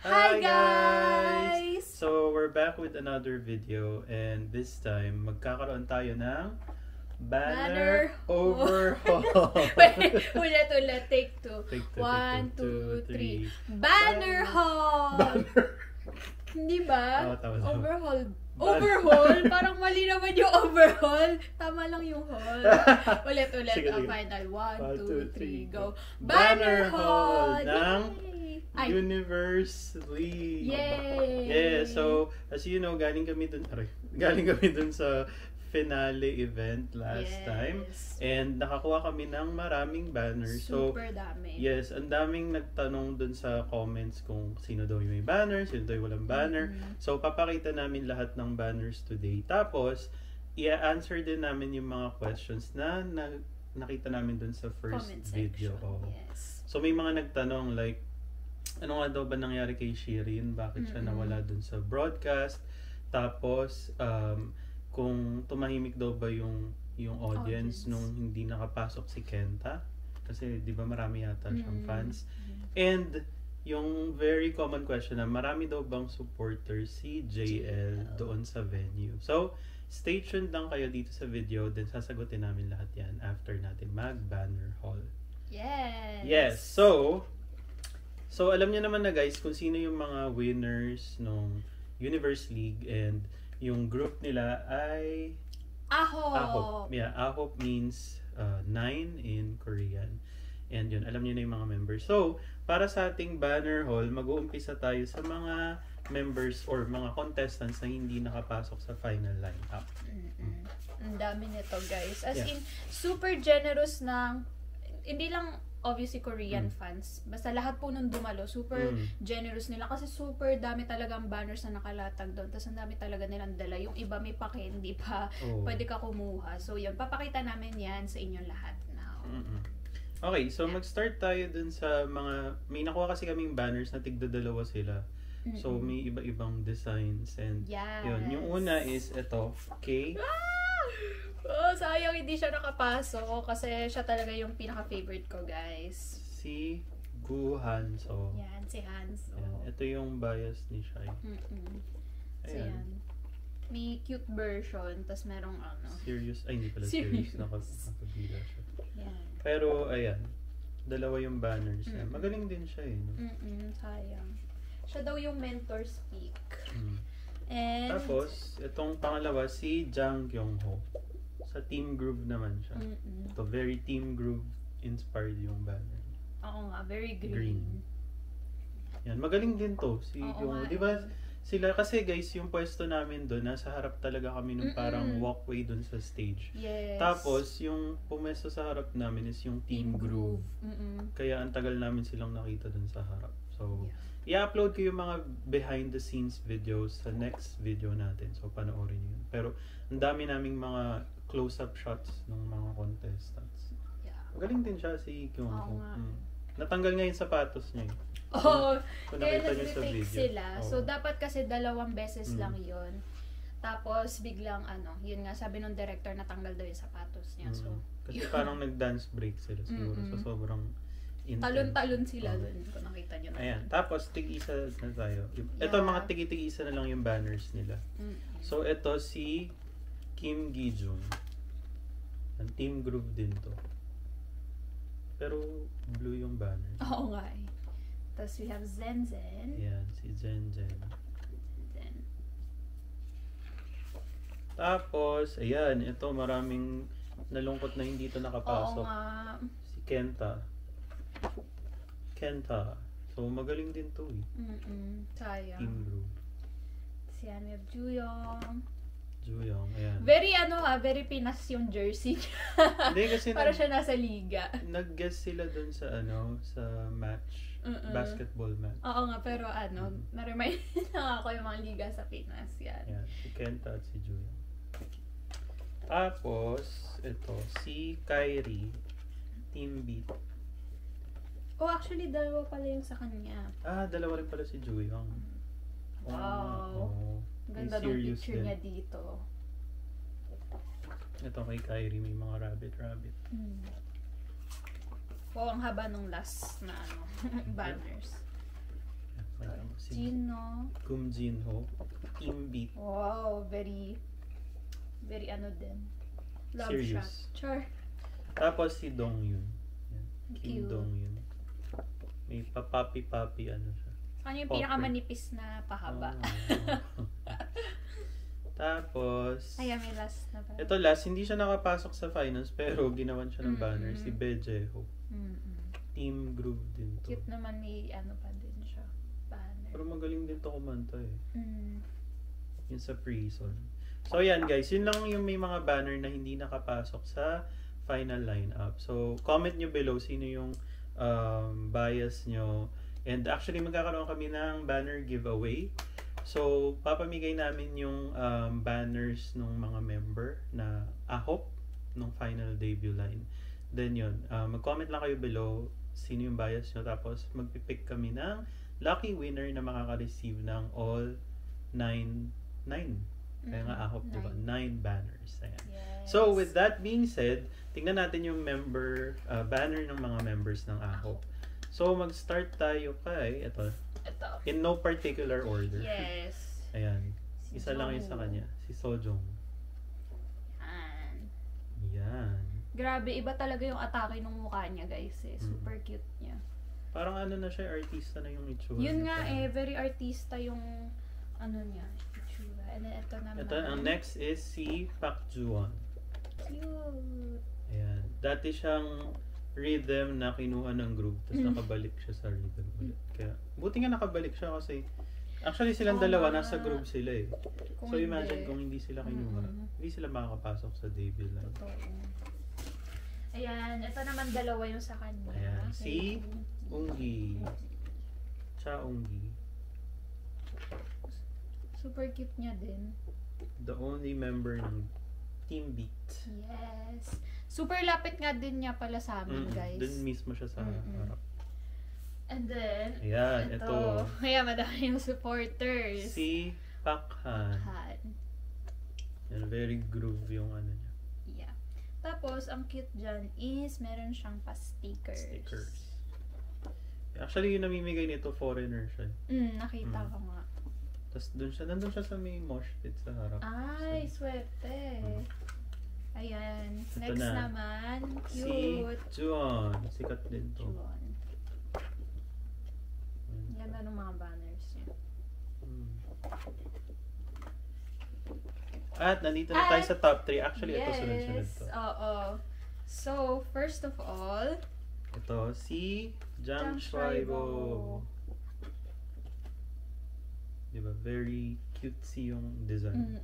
Hi guys! So, we're back with another video and this time, magkakaroon tayo ng banner overhaul. Ulit, take two. One, two, three. Banner haul! Hindi ba? Tama. Overhaul. Overhaul? Parang mali naman yung overhaul. Tama lang yung haul. Ulit. Sige. Final. One, two, three, go. Banner haul ng Ay. Universe League. Yay! Yeah, so as you know, galing kami dun sa finale event last time. And nakakuha kami ng maraming banners. Super dami. Yes, ang daming nagtanong dun sa comments kung sino daw yung may banner, sino daw yung walang banner. So papakita namin lahat ng banners today. Tapos, i-answer din namin yung mga questions na nakita namin dun sa first Comment video. section. Yes. So may mga nagtanong like, ano nga daw ba nangyari kay Shirin? Bakit siya nawala dun sa broadcast? Tapos, kung tumahimik daw ba yung audience nung hindi nakapasok si Kenta? Kasi di ba marami yata siyang fans? And yung very common question na marami daw bang supporters si JL doon sa venue? So, stay tuned lang kayo dito sa video, then sasagutin namin lahat yan after natin mag-banner haul. Yes! So, alam niyo naman na guys kung sino yung mga winners ng Universe League and yung group nila ay Ahop! Yeah, Ahop means 9 in Korean. And yun, alam niyo na yung mga members. So, para sa ating banner haul, mag-uumpisa tayo sa mga members or mga contestants na hindi nakapasok sa final lineup. Ang dami nito guys. As in, super generous ng, hindi lang obviously Korean fans. Basta lahat po nung dumalo, super generous nila. Kasi super dami talagang banners na nakalatag doon. Tapos ang dami talaga nilang dala. Yung iba may pake, hindi pa pwede ka kumuha. So yun, papakita namin yan sa inyong lahat now. Okay, so mag-start tayo dun sa mga, may nakuha kasi kaming banners na tigda-dalawa sila. So may iba-ibang designs and yun. Yung una is ito, K. Sayang hindi siya nakapasok kasi siya talaga yung pinaka-favorite ko, guys. Si Gu Hanso. Yan, si Hanso. Yan. Ito yung bias ni Shai. So, yan. May cute version, tas merong Serious. Ay, hindi pala serious. Nakabila siya. Yan. Pero, ayan. Dalawa yung banners niya. Magaling din siya eh. No? Sayang. Siya daw yung mentor speak. And tapos, itong pangalawa, si Jang Kyung-ho. Sa Team Groove naman siya. Ito, very Team Groove inspired yung banner. Oo nga, very green. Yan, magaling din to. Si Kyung-ho. Di ba sila, kasi guys, yung pwesto namin doon, nasa harap talaga kami nung parang walkway doon sa stage. Yes. Tapos, yung pumesto sa harap namin is yung Team Groove. Kaya ang tagal namin silang nakita doon sa harap. So, i-upload ko yung mga behind the scenes videos sa next video natin. So, panoorin yun. Pero, ang dami naming mga close-up shots ng mga contestants. Magaling din siya si Kyung-ho. Natanggal nga yung sapatos niya. Kaya nag-retake sila. So, dapat kasi 2 beses lang yun. Tapos, biglang yun nga, sabi nung director, natanggal daw yung sapatos niya. So, kasi parang nag-dance break sila siguro. So, sobrang intense. Talon-talon sila dun. Kung nakita nyo na. Ayan. Tapos, tig-isa na tayo. Ito, mga tig-isa na lang yung banners nila. So, ito si Kim Gi-jun. Ang Team Groove din to. Pero, blue yung banner. Oo nga eh. Tapos, we have Zenzen. Yan, si Zenzen. Tapos, ayan. Ito, maraming nalungkot na hindi to nakapasok. Oo nga. Si Kenta. So, magaling din to eh. Sayang. Team Groove. Tapos yan, we have Juyong, ayan. Very very Pinas yung jersey niya. Hindi kasi para siya nasa liga. Nag-guest sila dun sa sa match, basketball match. Oo nga, pero na-remind lang ako yung mga liga sa Pinas. Yan. Si Kenta at si Juyong. Tapos, ito, si Kyrie, Team Beat. Actually, 2 pala yung sa kanya. Dalawa rin pala si Juyong. Wow. Ganda ng picture niya dito. Ito kay Kyrie, may mga rabbit. Wow, ang haba nung last na banners. Si Jin, no? Kum Jinho. Team Beat. Wow, very, very ano din. Love Serious. shot. Char. Tapos si Dong Yun. Yan. Kim Cute. Dong Yun. May papapi-papi ano siya. Ano yung Popper. pinakamanipis na pahaba? Oh. Tapos, Ay, may last na ba? ito last, hindi siya nakapasok sa finals pero ginawan siya ng banner. Si Bejeho. Team Groove din to. Cute naman, may ano pa din siya. Banner. Pero magaling din to kumanta eh. Mm. Yun sa Prison. So yan guys, yun lang yung may mga banner na hindi nakapasok sa final lineup. So comment nyo below sino yung bias nyo. And actually magkakaroon kami ng banner giveaway. So papamigay namin yung banners ng mga member na ahop nung final debut line. Then yun, mag-comment lang kayo below sino yung bias nyo. Tapos magpipick kami ng lucky winner na makaka-receive ng all 9. Kaya nga ahop, diba? 9 banners. Ayan. Yes. So, with that being said, tingnan natin yung member, banner ng mga members ng ahop. So, mag-start tayo kay, ito, in no particular order. Yes. Ayan. Si Isa lang Jong. yung sa kanya. Si Sojong. Yan. Yan. Grabe, iba talaga yung atake ng mukha niya, guys. Eh. Super cute niya. Parang ano na siya, artista na yung itsura. Yun niya. nga very artista yung ano niya, itsura. And then ito naman. Ito, ang next is si Park Juwon. Cute. Ayan. Dati siyang rhythm na kinuha ng group, tapos nakabalik siya sa rhythm ulit. Kaya, buti nga nakabalik siya kasi actually silang dalawa, nasa group sila eh. Kung So imagine kung hindi sila kinuha, hindi sila makakapasok sa debut line. Totoo. Ayan, ito naman dalawa yung sa kanya. Ayan, si Okay. Unggi. Cha Unggi. Super cute niya din. The only member ng Team Beat. Yes. Super lapit nga din niya pala sa amin, guys. Dun mismo siya sa harap. And then, Ayan, ito. Ayan, madami yung supporters. Si Pakhan. Han. Yan, very groove yung ano niya. Yeah. Tapos, ang cute dyan is meron siyang pa-stickers. Stickers. Actually, yung namimigay nito, foreigner siya. Nakita ko nga. Tapos nandun siya sa may mosh pit sa harap. Ay, swerte. Ayan. Ito Next na. naman, Si cute. Juan. Sikat din to. Juan. Ganda ng mga banners niya. At nandito na tayo sa top 3. Actually, ito sunod-sunod to. Oo. So, first of all, Ito, si Jang Jang Shuaibo. Shuaibo. Diba? Very cutesy yung design.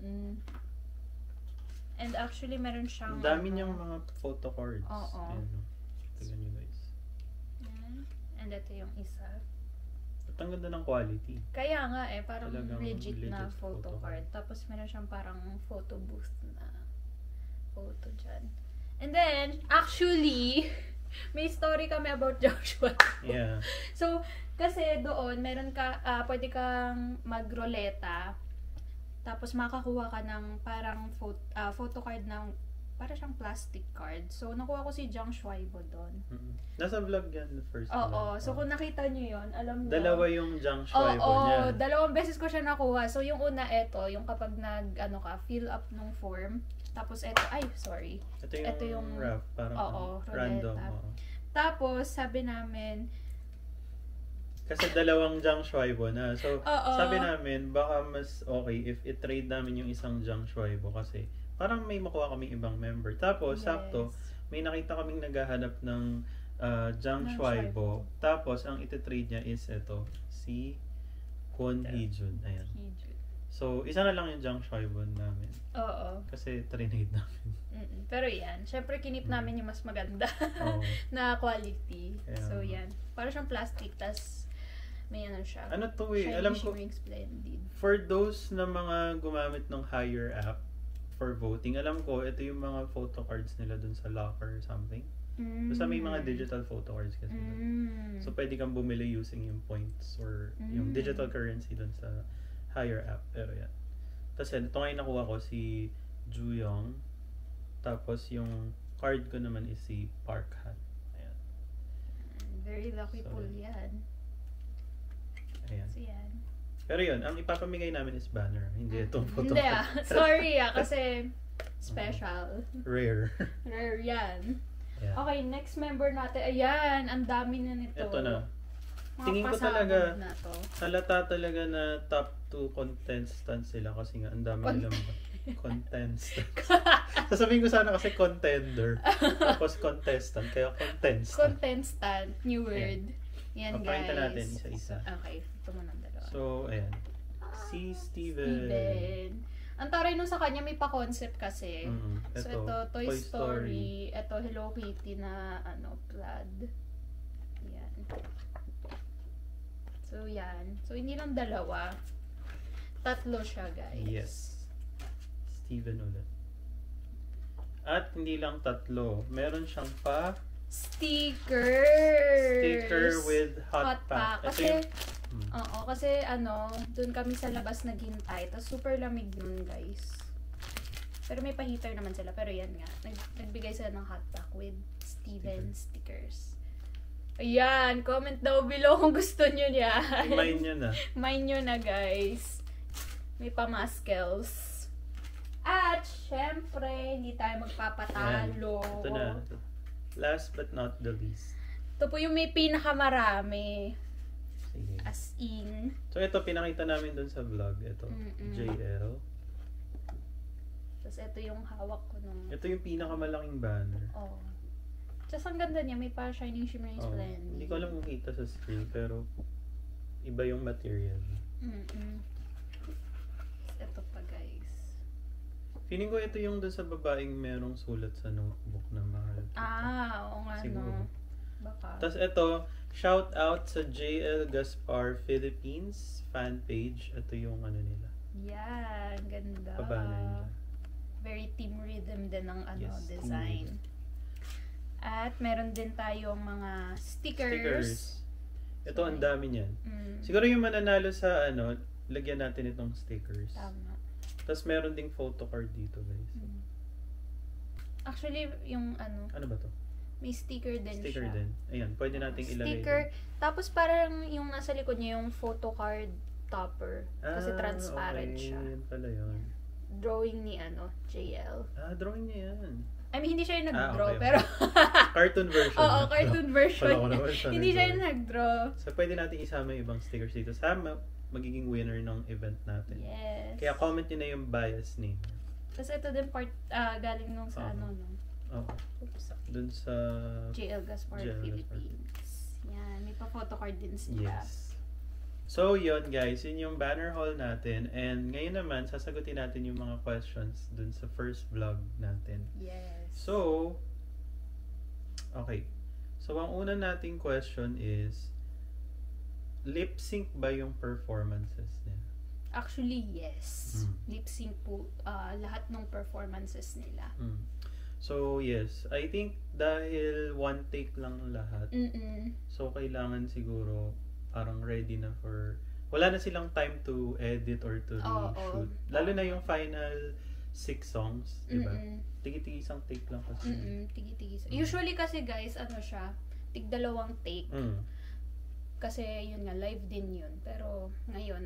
And actually, meron siyang Ang dami niyang mga photo cards. Oo. Ayan, no? Tignan nyo guys. Yan. And ito yung isa. At ang ganda ng quality. Kaya nga parang Talagang legit na legit photo photo card. Tapos meron siyang parang photo booth na photo dyan. And then, actually, may story kami about Joshua. Yeah. So, kasi doon, meron ka, pwede kang magroleta. Tapos makakuha ka ng parang photo card ng, para siyang plastic card. So, nakuha ko si Jang Shuaibo doon. Nasa vlog yan, the first Oo. vlog. So, kung nakita nyo yun, alam nyo. Dalawa yung Jang Shuaibo Oo, niya. dalawang beses ko siya nakuha. So, yung una, yung kapag fill up nung form. Tapos, sorry. Ito yung rough, parang ruleta. random. Oo. Tapos, sabi namin, Kasi dalawang Jang Shuaibo na. So, Oo. sabi namin, baka mas okay if i-trade namin yung isang Jang Shuaibo kasi parang may makuha kaming ibang member. Tapos, sakto, may nakita kaming naghahanap ng Jang Shuaibo. Tapos, ang iti-trade niya is ito, si Kwon Hee-jun. Ayan. So, isa na lang yung Jang Shuaibo namin. Oo. Kasi trinade namin. Pero yan, syempre kinip namin yung mas maganda Oo. na quality. Kaya So, nga. yan. Para siyang plastic, tas may ano siya. Ano to eh, Shiny, alam ko, shimmering, splendid. for those na mga gumamit ng higher app for voting, alam ko, ito yung mga photo cards nila dun sa locker or something. Basta may mga digital photo cards kasi dun. So, pwede kang bumili using yung points or yung digital currency dun sa higher app. Pero yan. Tapos ito ngayon nakuha ko si Juyong. Tapos yung card ko naman is si Park Han. Ayan. Very lucky So, pull yan. Ayan. So, yan. Pero yun, ang ipapamigay namin is banner. Hindi itong photo Hindi card. Sorry kasi special. Rare. Rare yan. Yeah. Okay, next member natin. Ayan, ang dami na nito. Ito na. Mga Tingin ko pasabog talaga, na to. halata talaga na top 2 contestants sila kasi nga ang dami nilang contestants. Sasabihin ko sana kasi contender. Tapos contestant. Kaya contestant. Contestant. New word. Yan, Papakita guys. natin isa-isa. Okay, ito muna ang dalawa. So, ayan. Si Steven. Ang taray nung sa kanya, may pa-concept kasi. Ito, So, ito, Toy Story. Ito, Hello Kitty na, plaid. Yan. So, yan. So, hindi lang dalawa. Tatlo siya, guys. Yes. Steven ulit. At hindi lang tatlo. Meron siyang Stickers! sticker with hot pack. Kasi, Ito kasi dun kami sa labas naghintay. Tapos super lamig nun, guys. Pero may pa-heater naman sila. Pero yan nga. Nagbigay sila ng hot pack with Steven stickers. Ayan, comment daw below kung gusto nyo yan. Mine nyo na. Mine nyo na, guys. May pamaskels. At, syempre, hindi tayo magpapatalo. Ito na. Last but not the least. Ito po yung may pinakamarami. Sige. As in. So, ito, pinakita namin dun sa vlog. Ito, JL. Tapos, ito yung hawak ko nung... Ito yung pinakamalaking banner. Oh. Tapos, ang ganda niya. May pa shining, shimmering, splendid. Hindi ko alam kung kita sa screen, pero iba yung material. Ito pa, guys. Feeling ko ito yung doon sa babaeng merong sulat sa notebook na mahal. Oo nga, siguro. no. Baka. Tapos ito, shout out sa JL Gaspar Philippines fan page. Ito yung nila. Yan, ganda. Pabanner nila. Very team rhythm din ng Yes, design. At meron din tayong mga stickers. Ito, ang dami niyan. Siguro yung mananalo sa lagyan natin itong stickers. Tama. Tapos meron ding photo card dito, guys. Actually, yung Ano ba to? may sticker din Sticker siya. din. Ayan, pwede nating ilagay. Sticker. Tapos parang yung nasa likod niya yung photo card topper. Kasi transparent okay. siya. Yan pala yun. Drawing ni JL. Drawing niya yan. I mean, hindi siya yung nag-draw, okay. pero... Cartoon version. Oo, cartoon version. Wala ko naman siya Hindi siya yung nag-draw. So, pwede natin isama yung ibang stickers dito. Sama, magiging winner ng event natin. Yes. Kaya comment nyo na yung bias name. Tapos ito din part, galing nung sa no? Okay. Oops. Dun sa... JL Gaspar Philippines. Yan, may pa-photocard din sila. Yes. So, yun guys, yun yung banner haul natin. And ngayon naman, sasagutin natin yung mga questions dun sa first vlog natin. Yes. So, okay. So, ang una nating question is, lip sync ba yung performances niya? Actually, yes. Lip sync po lahat ng performances nila. So, yes. I think dahil one take lang lahat. So, kailangan siguro parang ready na for... Wala na silang time to edit or to reshoot. Lalo na yung final 6 songs, diba? Tigi-tigi isang take lang kasi. Tigi-tigi. Usually kasi guys, siya, tig-dalawang take. Kasi yun nga, live din yun. Pero ngayon,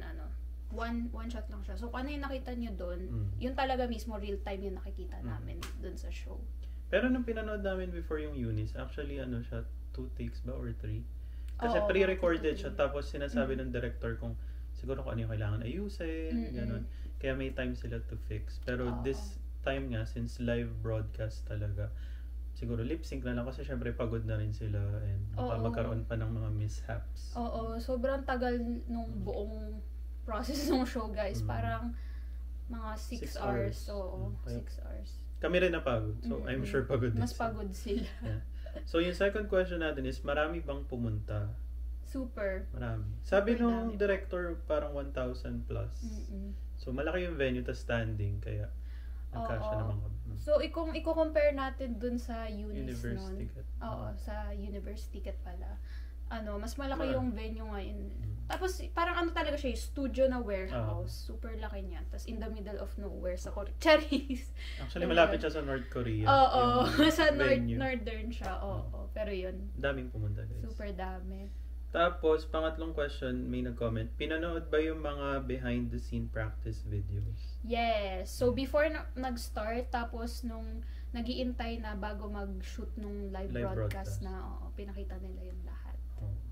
one shot lang siya. So, kung ano yung nakita nyo doon, yun talaga mismo real time yung nakikita namin doon sa show. Pero nung pinanood namin before yung Eunice, actually siya, 2 takes ba or 3? Kasi pre-recorded siya, tapos sinasabi ng director kung siguro kung ano yung kailangan ayusin, gano'n. Kaya may time sila to fix. Pero this time nga, since live broadcast talaga, siguro lip sync na lang kasi syempre pagod na rin sila and magkaroon pa ng mga mishaps. Sobrang tagal nung buong process ng show, guys. Parang mga 6 hours. 6 hours. Kami rin napagod. So, I'm sure pagod din. Mas pagod sila. Yeah. So, yung second question natin is, marami bang pumunta? Super. Marami. Sabi nung director, parang 1,000 plus. So, malaki yung venue ta standing, kaya nagkasya naman kami. So, kung i-compare natin dun sa Universe nun. ticket. Sa Universe ticket pala. Mas malaki yung venue ngayon. Tapos, parang talaga siya, studio na warehouse. Super laki niya. Tapos, in the middle of nowhere, sa Charis. Actually, malapit siya sa North Korea. Sa northern siya. Pero yun. Daming pumunta, guys. Super dami. Tapos, pangatlong question, may nag-comment, pinanood ba yung mga behind-the-scene practice videos? Yes. So, before nag-start, tapos nung nag-iintay na bago mag-shoot nung live broadcast na, pinakita nila yung lahat.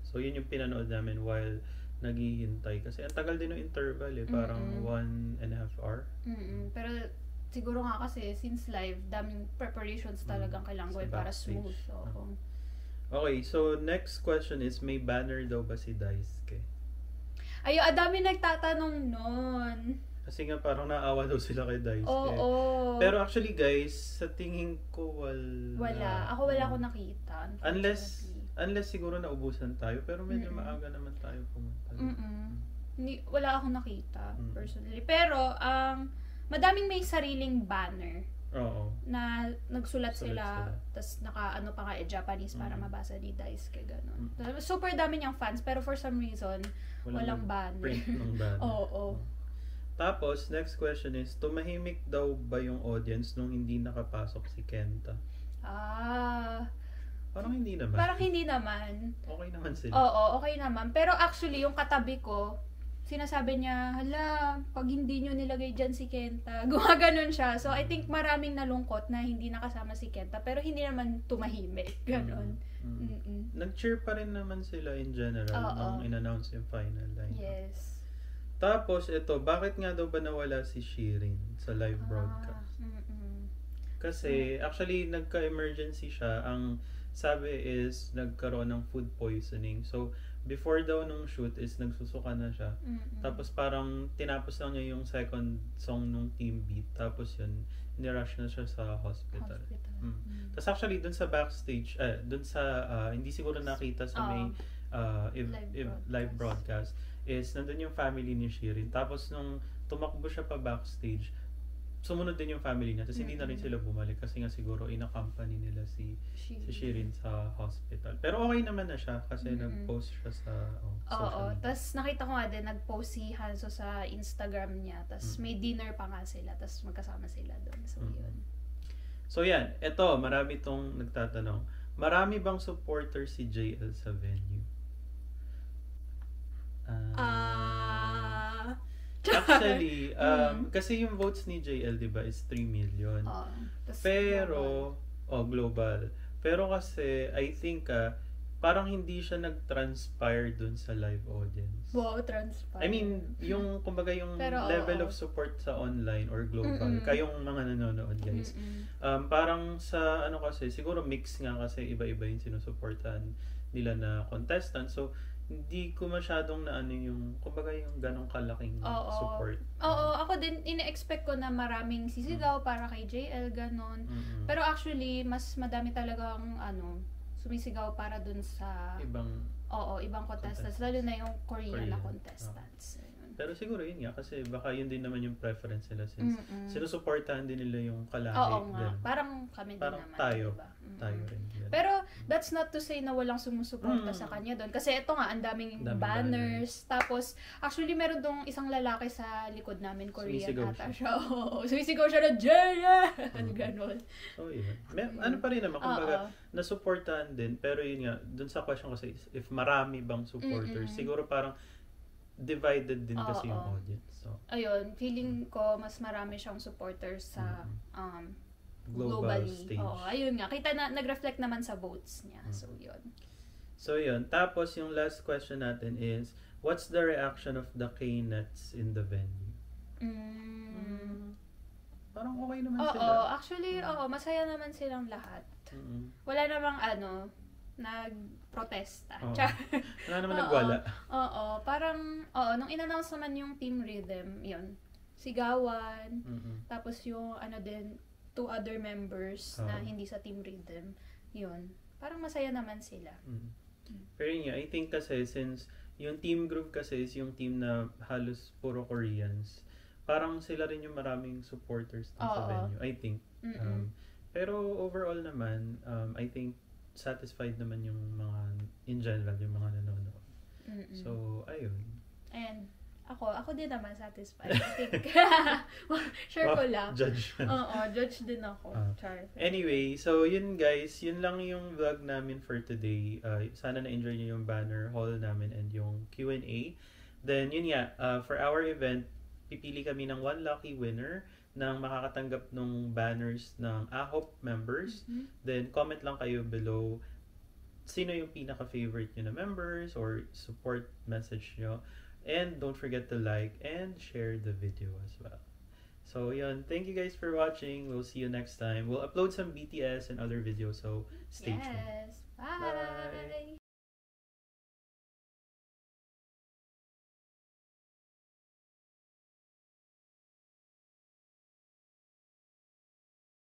So, yun yung pinanood namin while naghihintay. Kasi ang tagal din ng interval parang 1.5 hour. Pero, siguro nga kasi, since live, daming preparations talagang kailangan gawin para smooth. Okay, so next question is, may banner daw ba si Daisuke? Dami nagtatanong nun. Kasi nga parang naawa daw sila kay Daisuke. Oo. Pero actually guys, sa tingin ko wala. Ako wala ko nakita. Unless siguro naubusan tayo, pero medyo maaga naman tayo pumunta. Wala ako nakita personally. Pero madaming may sariling banner. Oo. Na nagsulat sila. Tapos naka pa nga Japanese para mabasa ni Daisuke, ganun. Super dami niyang fans, pero for some reason walang banner. Print ng banner. Oo. Tapos next question is, tumahimik daw ba yung audience nung hindi nakapasok si Kenta? Parang hindi naman. Okay naman sila. Oo, okay naman. Pero actually yung katabi ko, sinasabi niya, hala, pag hindi nyo nilagay dyan si Kenta, gumaganon siya. So, I think maraming nalungkot na hindi nakasama si Kenta, pero hindi naman tumahimik. Ganon. Nag-cheer pa rin naman sila in general nung in-announce yung final line. Yes. Tapos, ito, bakit nga daw ba nawala si Shirin sa live broadcast? Kasi, actually, nagka-emergency siya. Ang sabi is, nagkaroon ng food poisoning. So, before daw nung shoot is nagsusuka na siya. Tapos parang tinapos lang niya yung second song nung Team Beat. Tapos yun, nirush na siya sa hospital. Tapos actually dun sa backstage, dun sa hindi siguro nakita sa may live broadcast is nandun yung family ni Shirin. Tapos nung tumakbo siya pa backstage, sumunod din yung family niya. Tapos hindi na rin sila bumalik kasi nga siguro in-accompany nila si Shirin sa hospital. Pero okay naman na siya kasi nag-post siya sa social media. Tapos nakita ko nga din, nag-post si Hanzo sa Instagram niya. Tapos may dinner pa nga sila. Tapos magkasama sila doon. So, yun. So, yan. Ito, marami tong nagtatanong. Marami bang supporter si JL sa venue? Actually, kasi yung votes ni JL, di ba, is 3 million. Pero, global. Pero kasi, I think, parang hindi siya nag-transpire dun sa live audience. Wow, transpire. I mean, yung, kumbaga, yung level of support sa online or global, kayong mga nanonood, guys. Parang sa, kasi, siguro mix nga kasi iba-iba yung sinusuportahan nila na contestant. So, hindi ko masyadong yung, kumbaga yung ganong kalaking support. Ako din, ina-expect ko na maraming sisigaw para kay JL, ganon. Pero actually, mas madami talagang, sumisigaw para dun sa ibang contestants, lalo na yung Korean na contestants. Pero siguro yun nga, kasi baka yun din naman yung preference nila since sinusuportahan din nila yung kalaki. Oo nga, parang kami din naman. Tayo rin. Pero that's not to say na walang sumusuporta sa kanya doon. Kasi ito nga, ang daming banners. Tapos, actually meron dong isang lalaki sa likod namin, Korean ata siya. Sumisigaw siya na, Jaya! Ganon. So, yun. Ano pa rin naman, kumbaga, nasuportahan din. Pero yun nga, dun sa question kasi, if marami bang supporters, siguro parang divided din kasi yung audience. So, ayun, feeling ko mas marami siyang supporters sa global stage. Ayun nga, kita na nag-reflect naman sa votes niya. So, yun. So, yun. Tapos, yung last question natin is, what's the reaction of the K-Nuts in the venue? Parang okay naman sila. Actually, masaya naman silang lahat. Wala namang nagprotesta. Wala naman nagwala. Parang, nung in-announce naman yung Team Rhythm, yun, sigawan, tapos yung, din, 2 other members na hindi sa Team Rhythm, yun, parang masaya naman sila. Pero yun, I think kasi, since yung team group kasi is yung team na halos puro Koreans, parang sila rin yung maraming supporters sa venue, I think. Pero overall naman, I think, satisfied naman yung mga, in general, yung mga nanonood. So, ayun. And, Ako din naman satisfied. I think, sure ko lang. Judgment. Oo, judge din ako. Char. Anyway, so yun guys, yun lang yung vlog namin for today. Sana na-enjoy nyo yung banner haul namin and yung Q&A. Then yun nga, for our event, pipili kami ng one lucky winner ng makakatanggap ng banners ng AHOP members. Mm-hmm. Then comment lang kayo below sino yung pinaka-favorite nyo na members or support message nyo. And don't forget to like and share the video as well. So yun, thank you guys for watching. We'll see you next time. We'll upload some BTS and other videos, so stay tuned. Yes. Bye. Bye.